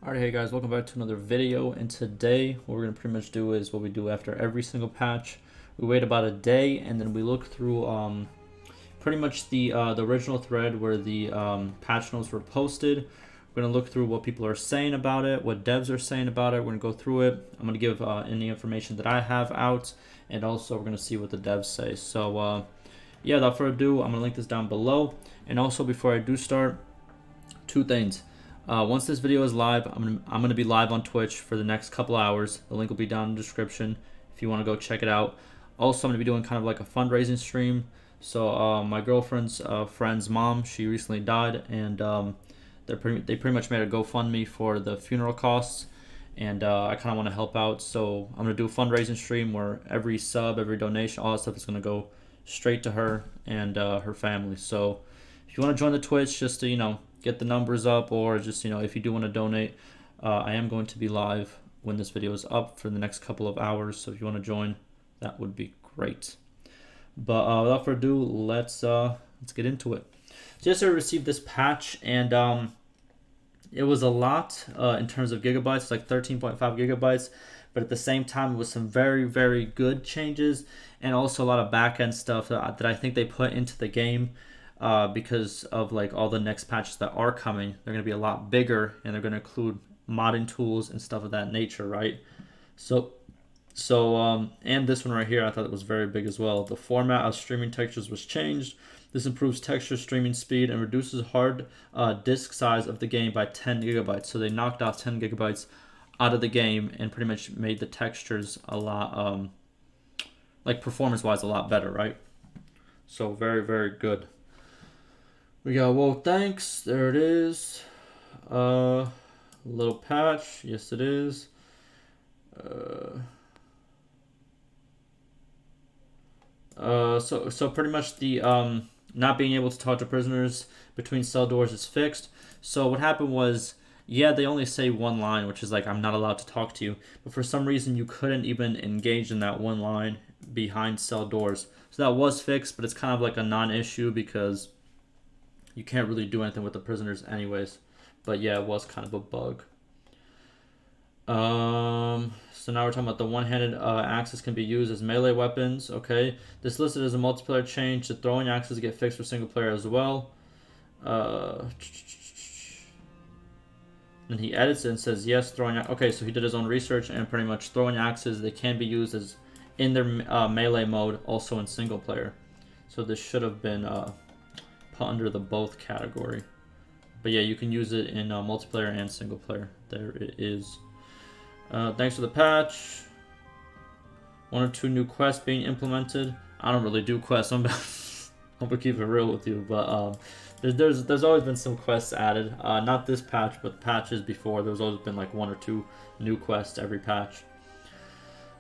Alright, hey guys, welcome back to another video, and today what we're going to pretty much do is what we do after every single patch. We wait about a day and then we look through pretty much the original thread where the patch notes were posted. We're going to look through what people are saying about it, what devs are saying about it. We're going to go through it. I'm going to give any information that I have out, and also we're going to see what the devs say. So yeah, without further ado, I'm going to link this down below. And also, before I do start, two things. Once this video is live, I'm gonna be live on Twitch for the next couple hours. The link will be down in the description if you want to go check it out. Also, I'm gonna be doing kind of like a fundraising stream. So my girlfriend's friend's mom, she recently died, and they pretty much made a GoFundMe for the funeral costs, and I kind of want to help out. So I'm gonna do a fundraising stream where every sub, every donation, all that stuff is gonna go straight to her and her family. So if you want to join the Twitch, just to get the numbers up, or just if you do want to donate, I am going to be live when this video is up for the next couple of hours. So if you want to join, that would be great. But without further ado, let's get into it. So yesterday I received this patch, and it was a lot in terms of gigabytes, like 13.5 gigabytes. But at the same time, it was some very, very good changes, and also a lot of back-end stuff that I think they put into the game. Because of like all the next patches that are coming, they're going to be a lot bigger, and they're going to include modding tools and stuff of that nature, right? So and this one right here, I thought it was very big as well. The format of streaming textures was changed. This improves texture streaming speed and reduces hard disk size of the game by 10 gigabytes. So they knocked off 10 gigabytes out of the game and pretty much made the textures a lot, like performance-wise, a lot better, right? So very, very good. We got, well, thanks. There it is. Little patch. Yes, it is. So pretty much the not being able to talk to prisoners between cell doors is fixed. So what happened was, yeah, they only say one line, which is like, I'm not allowed to talk to you. But for some reason, you couldn't even engage in that one line behind cell doors. So that was fixed, but it's kind of like a non-issue because you can't really do anything with the prisoners anyways. But yeah, it was kind of a bug. So now we're talking about the one-handed axes can be used as melee weapons. Okay, this listed as a multiplayer change. The throwing axes get fixed for single player as well. And he edits it and says yes, throwing. Okay, so he did his own research, and pretty much throwing axes, they can be used as in their melee mode, also in single player. So this should have been under the both category, but yeah, you can use it in multiplayer and single player. There it is. Thanks for the patch. 1 or 2 new quests being implemented. I don't really do quests. I'm gonna keep it real with you, but there's always been some quests added. Not this patch, but patches before. There's always been like 1 or 2 new quests every patch.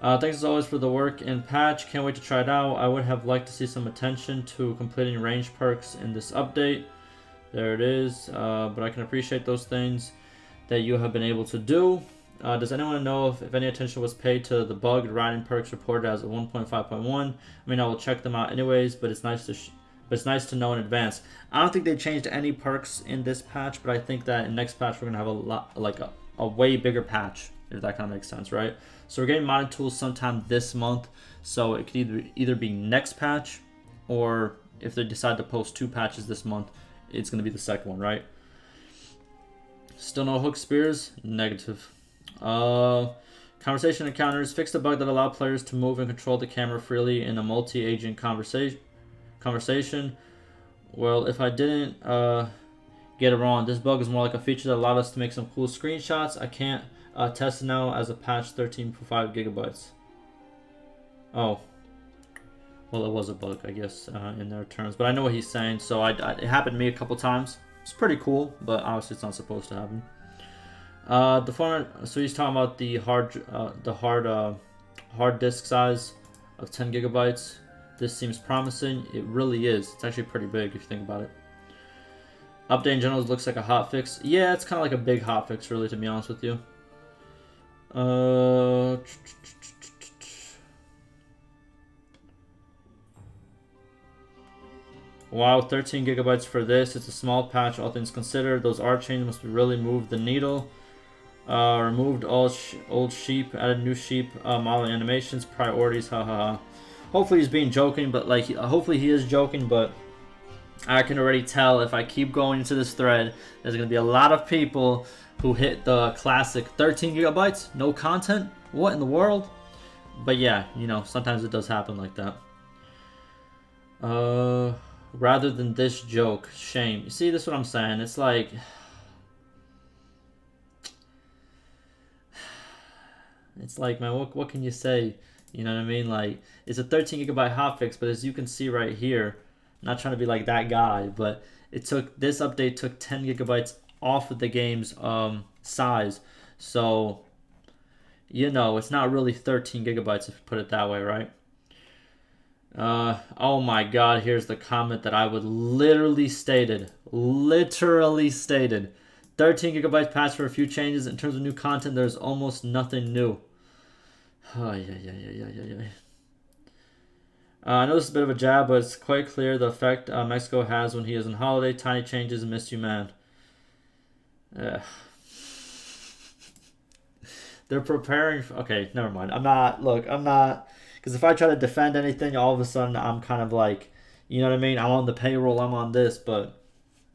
Thanks as always for the work in patch. Can't wait to try it out. I would have liked to see some attention to completing range perks in this update. There it is. But I can appreciate those things that you have been able to do. Does anyone know if any attention was paid to the bugged riding perks reported as a 1.5.1? I mean, I will check them out anyways, but it's nice to know in advance. I don't think they changed any perks in this patch, but I think that in next patch we're gonna have a lot, like a way bigger patch, if that kind of makes sense, right? So we're getting modding tools sometime this month, so it could either be next patch, or if they decide to post 2 patches this month, it's going to be the second one, right? Still no hook spears? Negative. Conversation encounters. Fix the bug that allowed players to move and control the camera freely in a multi-agent conversation. Well, if I didn't get it wrong, this bug is more like a feature that allowed us to make some cool screenshots. I can't test it now as a patch 13.5 gigabytes. Oh, well, it was a bug, I guess, in their terms. But I know what he's saying. So it happened to me a couple times. It's pretty cool, but obviously it's not supposed to happen. The format. So he's talking about the hard disk size of 10 gigabytes. This seems promising. It really is. It's actually pretty big if you think about it. Update in general looks like a hotfix. Yeah, it's kind of like a big hotfix, really, to be honest with you. Wow, 13 gigabytes for this. It's a small patch, all things considered. Those art changes must really move the needle. Removed all old sheep, added new sheep model animations, priorities, haha. Hopefully he's being joking, but like, hopefully he is joking, but I can already tell if I keep going into this thread, there's going to be a lot of people who hit the classic 13 gigabytes, no content? What in the world? But yeah, you know, sometimes it does happen like that. Rather than this joke, shame. You see, this is what I'm saying. It's like... It's like, man, what can you say? You know what I mean? Like, it's a 13 gigabyte hotfix, but as you can see right here, I'm not trying to be like that guy, but this update took 10 gigabytes off of the game's size. So, you know, it's not really 13 gigabytes if you put it that way, right? Oh my god, here's the comment that I would literally stated. 13 gigabytes patch for a few changes. In terms of new content, there's almost nothing new. Oh, yeah. I know this is a bit of a jab, but it's quite clear the effect Mexico has when he is on holiday. Tiny changes and miss you, man. They're preparing for... Okay, never mind. I'm not... Because if I try to defend anything, all of a sudden I'm kind of like... You know what I mean? I'm on the payroll, I'm on this, but...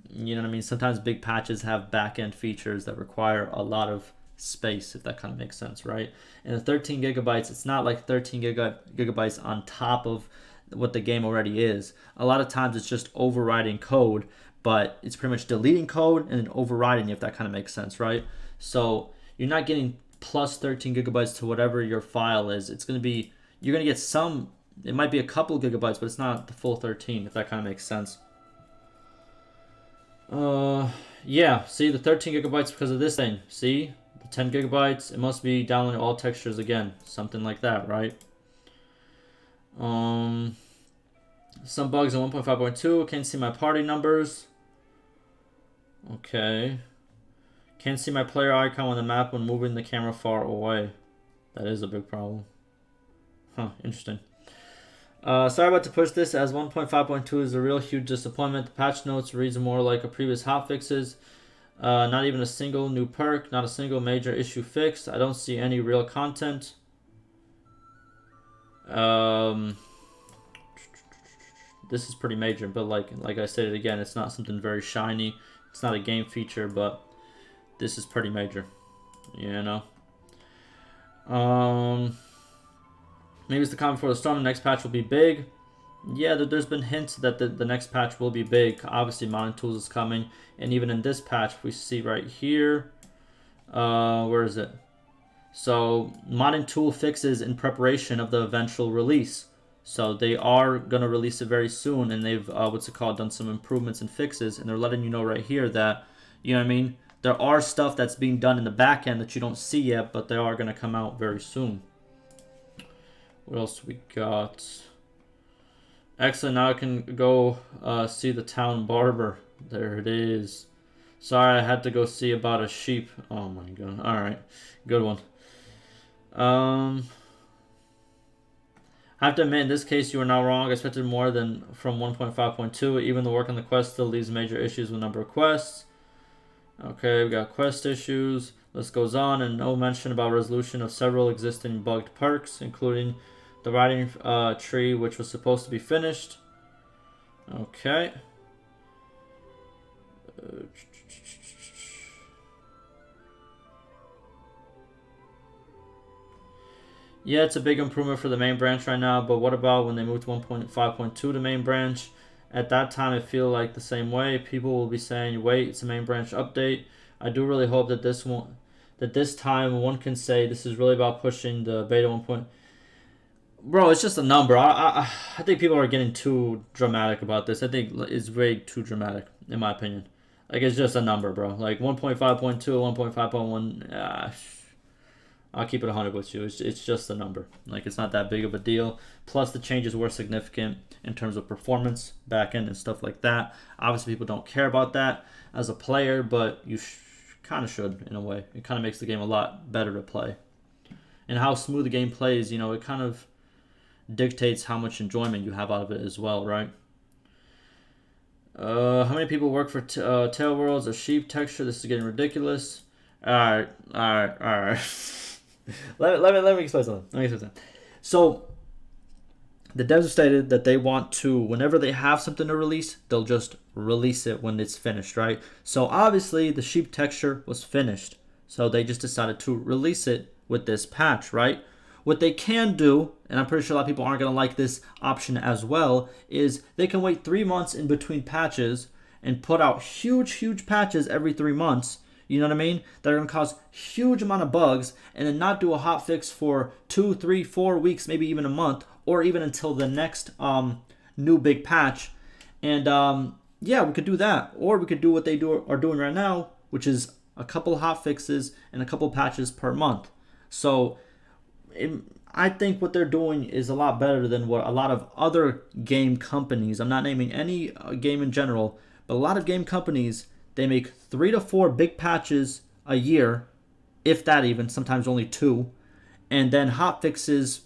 You know what I mean? Sometimes big patches have back-end features that require a lot of space, if that kind of makes sense, right? And the 13 gigabytes, it's not like 13 gigabytes on top of what the game already is. A lot of times it's just overriding code, but it's pretty much deleting code and then overriding, if that kind of makes sense, right? So you're not getting plus 13 gigabytes to whatever your file is. It's going to be, you're going to get some, it might be a couple gigabytes, but it's not the full 13, if that kind of makes sense. Yeah, see, the 13 gigabytes because of this thing. See, the 10 gigabytes, it must be downloading all textures again, something like that, right? Some bugs in 1.5.2. Can't see my party numbers. Okay. Can't see my player icon on the map when moving the camera far away. That is a big problem. Huh, interesting. Sorry about to push this, as 1.5.2 is a real huge disappointment. The patch notes reads more like a previous hotfixes. Not even a single new perk, not a single major issue fixed. I don't see any real content. This is pretty major, but like I said again, it's not something very shiny. It's not a game feature, but this is pretty major. You know. Maybe it's the comment before the storm. The next patch will be big. Yeah, there's been hints that the next patch will be big. Obviously, modding tools is coming. And even in this patch, we see right here. Where is it? So, modding tool fixes in preparation of the eventual release. So, they are going to release it very soon. And they've, done some improvements and fixes. And they're letting you know right here that, you know what I mean? There are stuff that's being done in the back end that you don't see yet, but they are going to come out very soon. What else we got? Excellent, now I can go see the town barber. There it is. Sorry, I had to go see about a sheep. Oh my god. Alright, good one. I have to admit, in this case, you are not wrong. I expected more than from 1.5.2. Even the work on the quest still leaves major issues with number of quests. Okay, we got quest issues. List goes on, and no mention about resolution of several existing bugged perks, including the riding tree, which was supposed to be finished. Okay. Yeah, it's a big improvement for the main branch right now, but what about when they move to 1.5.2 to main branch? At that time, I feel like the same way. People will be saying, wait, it's a main branch update. I do really hope that this time one can say this is really about pushing the beta 1. Bro, it's just a number. I think people are getting too dramatic about this. I think it's way too dramatic, in my opinion. Like, it's just a number, bro. Like, 1.5.2, 1.5.1, I'll keep it 100 with you. It's just a number. Like, it's not that big of a deal. Plus, the changes were significant in terms of performance, backend, and stuff like that. Obviously, people don't care about that as a player, but you kind of should, in a way. It kind of makes the game a lot better to play. And how smooth the game plays, you know, it kind of dictates how much enjoyment you have out of it as well, right? How many people work for Tail Worlds? A sheep texture? This is getting ridiculous. Alright, alright, alright. let me explain something. So, the devs have stated that they want to, whenever they have something to release, they'll just release it when it's finished, right? So, obviously, the sheep texture was finished. So, they just decided to release it with this patch, right? What they can do, and I'm pretty sure a lot of people aren't going to like this option as well, is they can wait 3 months in between patches and put out huge patches every 3 months. You know what I mean? That are going to cause huge amount of bugs, and then not do a hot fix for 2, 3, 4 weeks, maybe even a month, or even until the next new big patch. And yeah, we could do that, or we could do what they are doing right now, which is a couple hot fixes and a couple patches per month. So I think what they're doing is a lot better than what a lot of other game companies, I'm not naming any game in general, but a lot of game companies, they make 3 to 4 big patches a year, if that even, sometimes only 2, and then hot fixes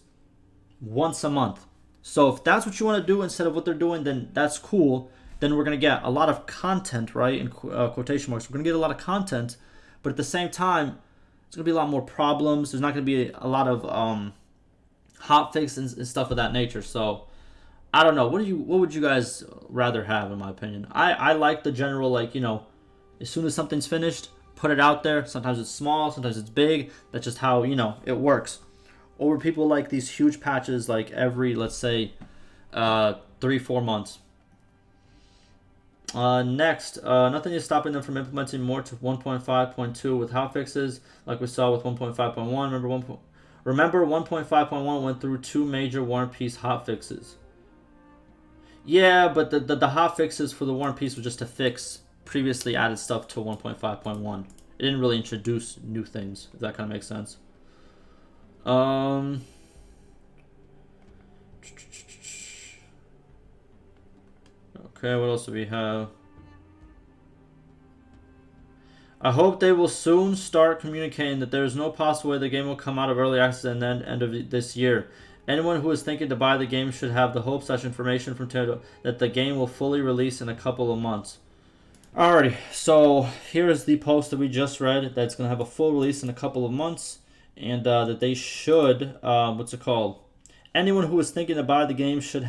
once a month. So if that's what you want to do instead of what they're doing, then that's cool. Then we're going to get a lot of content, right, in quotation marks. We're going to get a lot of content, but at the same time, it's going to be a lot more problems. There's not going to be a lot of hot fixes and stuff of that nature. So I don't know. What would you guys rather have, in my opinion? I like the general, like, you know, as soon as something's finished, put it out there. Sometimes it's small, sometimes it's big. That's just how, you know, it works. Or people like these huge patches, like every, let's say, 3-4 months. Next, nothing is stopping them from implementing more to 1.5.2 with hotfixes, like we saw with 1.5.1. Remember 1.5.1 went through 2 major War and Peace hotfixes. Yeah, but the hotfixes for the War and Peace was just to fix previously added stuff to 1.5.1. It didn't really introduce new things, if that kind of makes sense. Okay, what else do we have? I hope they will soon start communicating that there is no possible way the game will come out of early access and then end of this year. Anyone who is thinking to buy the game should have the hope/information from Nintendo that the game will fully release in a couple of months. Alrighty, so here's the post that we just read that's going to have a full release in a couple of months, and that they should, what's it called? Anyone who is thinking to buy the game should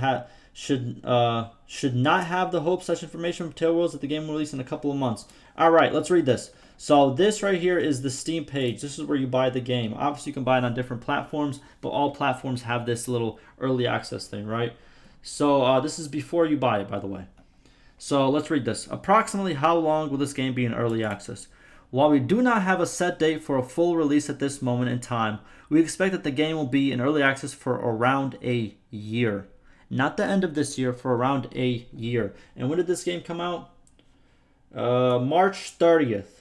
not have the hope/information from Tail Worlds that the game will release in a couple of months. Alright, let's read this. So this right here is the Steam page. This is where you buy the game. Obviously you can buy it on different platforms, but all platforms have this little early access thing, right? So this is before you buy it, by the way. So let's read this. Approximately how long will this game be in early access? While we do not have a set date for a full release at this moment in time, we expect that the game will be in early access for around a year. Not the end of this year, for around a year. And when did this game come out? March 30th.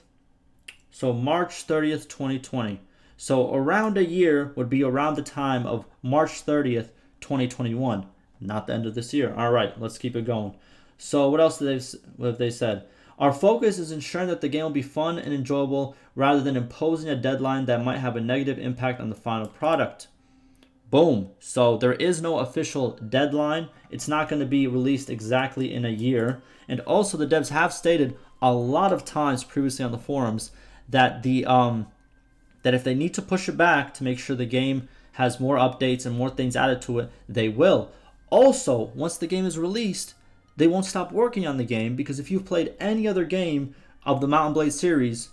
So March 30th, 2020. So around a year would be around the time of March 30th, 2021. Not the end of this year. All right, let's keep it going. So what else have they said? Our focus is ensuring that the game will be fun and enjoyable rather than imposing a deadline that might have a negative impact on the final product. Boom. So there is no official deadline. It's not going to be released exactly in a year. And also the devs have stated a lot of times previously on the forums that that if they need to push it back to make sure the game has more updates and more things added to it, they will. Also, once the game is released, they won't stop working on the game, because if you've played any other game of the Mount & Blade series,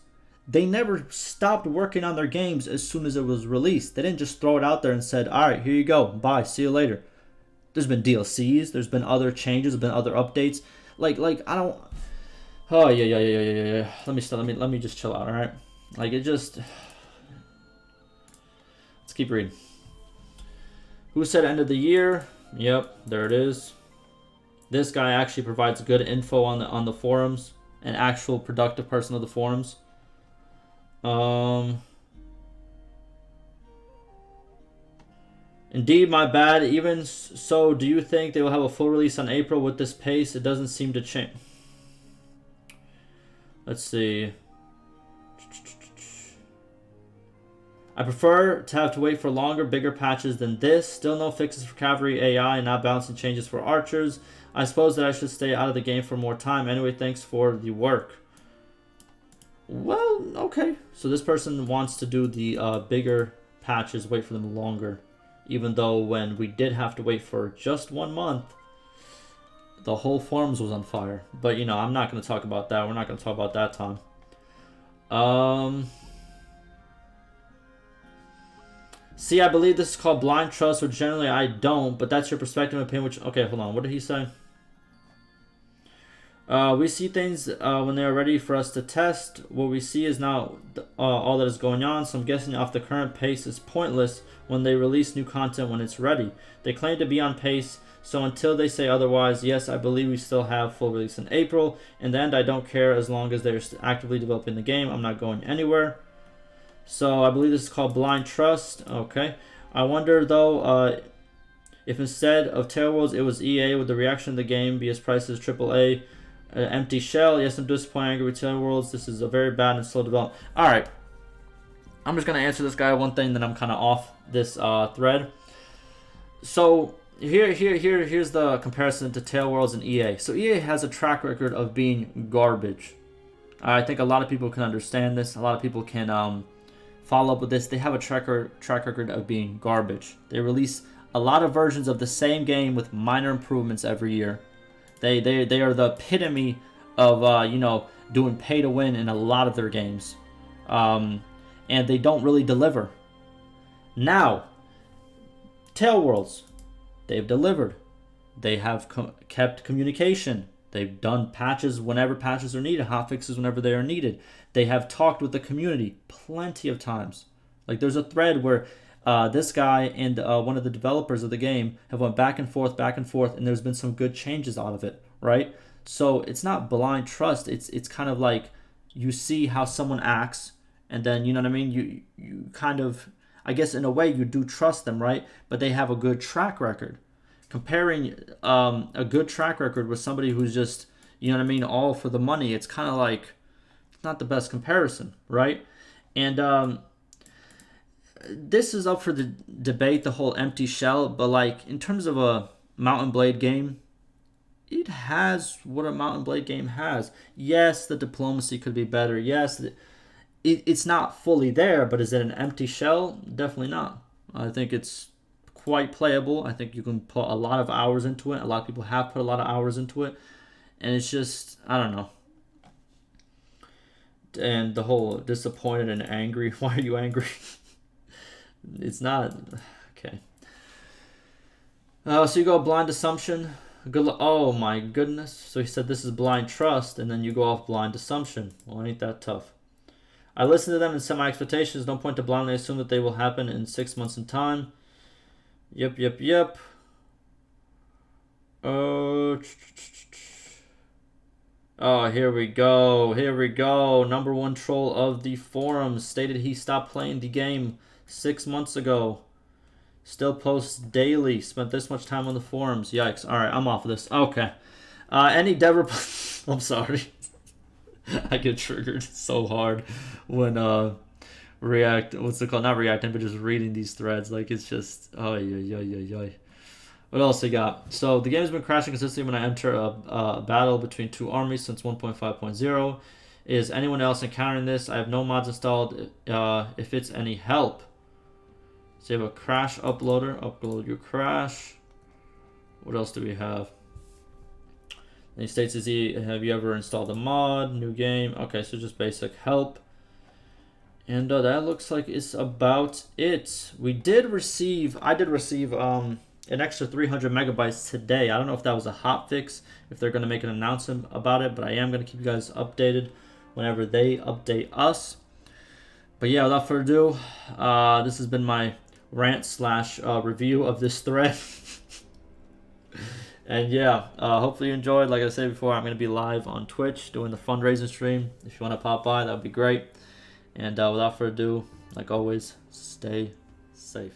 they never stopped working on their games as soon as it was released. They didn't just throw it out there and said, all right, here you go, bye, see you later. There's been DLCs, there's been other changes, there's been other updates. Like I don't. Oh yeah. Let me just chill out, all right? Like it just. Let's keep reading. Who said end of the year? Yep, there it is. This guy actually provides good info on the forums, an actual productive person of the forums. Indeed, my bad. Even so, do you think they will have a full release on April with this pace? It doesn't seem to change. Let's see. I prefer to have to wait for longer, bigger patches than this. Still no fixes for cavalry AI, not balancing changes for archers. I suppose that I should stay out of the game for more time. Anyway, thanks for the work. Well, okay. So this person wants to do the bigger patches, wait for them longer. Even though when we did have to wait for just 1 month, the whole forums was on fire. But, you know, I'm not going to talk about that. We're not going to talk about that time. See, I believe this is called blind trust, which generally I don't, but that's your perspective and opinion, which... Okay, hold on. What did he say? We see things when they are ready for us to test. What we see is now all that is going on, so I'm guessing off the current pace is pointless when they release new content when it's ready. They claim to be on pace, so until they say otherwise, yes, I believe we still have full release in April. In the end, I don't care as long as they're actively developing the game. I'm not going anywhere. So I believe this is called blind trust. Okay. I wonder, though, if instead of Tale Worlds, it was EA, would the reaction of the game be as priced as AAA? Empty shell. Yes, I'm disappointed, angry with Tale Worlds. This is a very bad and slow development. Alright. I'm just going to answer this guy one thing, then I'm kind of off this thread. So, here's the comparison to Tale Worlds and EA. So, EA has a track record of being garbage. I think a lot of people can understand this. A lot of people can follow up with this. They have a track record of being garbage. They release a lot of versions of the same game with minor improvements every year. They are the epitome of, you know, doing pay to win in a lot of their games. And they don't really deliver. Now, Tale Worlds, they've delivered. They have kept communication. They've done patches whenever patches are needed, hotfixes whenever they are needed. They have talked with the community plenty of times. Like, there's a thread where this guy and one of the developers of the game have went back and forth, and there's been some good changes out of it, right? So it's not blind trust. It's kind of like you see how someone acts, and then, you know what I mean? You kind of, I guess in a way, you do trust them, right? But they have a good track record. Comparing a good track record with somebody who's just, you know what I mean, all for the money, it's kind of like, it's not the best comparison, right? And this is up for the debate, the whole empty shell, but like in terms of a Mount and Blade game, it has what a Mount and Blade game has. Yes, the diplomacy could be better. Yes, it's not fully there, but is it an empty shell? Definitely not. I think it's quite playable. I think you can put a lot of hours into it. A lot of people have put a lot of hours into it, and it's just, I don't know. And the whole disappointed and angry. Why are you angry? It's not okay. So you go blind assumption. Good. Oh my goodness. So he said this is blind trust, and then you go off blind assumption. Well, ain't that tough? I listen to them and set my expectations. Don't point to blindly assume that they will happen in 6 months in time. Yep. Oh, here we go. Number one troll of the forums stated he stopped playing the game 6 months ago. Still posts daily. Spent this much time on the forums. Yikes. Alright, I'm off of this. Okay. Any dev... I'm sorry. I get triggered so hard when what's it called? Not reacting, but just reading these threads. Like, it's just... Oh, yeah. What else they got? So, the game has been crashing consistently when I enter a battle between two armies since 1.5.0. Is anyone else encountering this? I have no mods installed if it's any help. So you have a crash uploader. Upload your crash. What else do we have? And he states, have you ever installed a mod? New game. Okay, so just basic help. And that looks like it's about it. I did receive an extra 300 megabytes today. I don't know if that was a hotfix, if they're going to make an announcement about it, but I am going to keep you guys updated whenever they update us. But yeah, without further ado, this has been my rant / review of this thread. And yeah, hopefully you enjoyed. Like I said before, I'm going to be live on Twitch doing the fundraising stream. If you want to pop by, that would be great. And without further ado, like always, stay safe.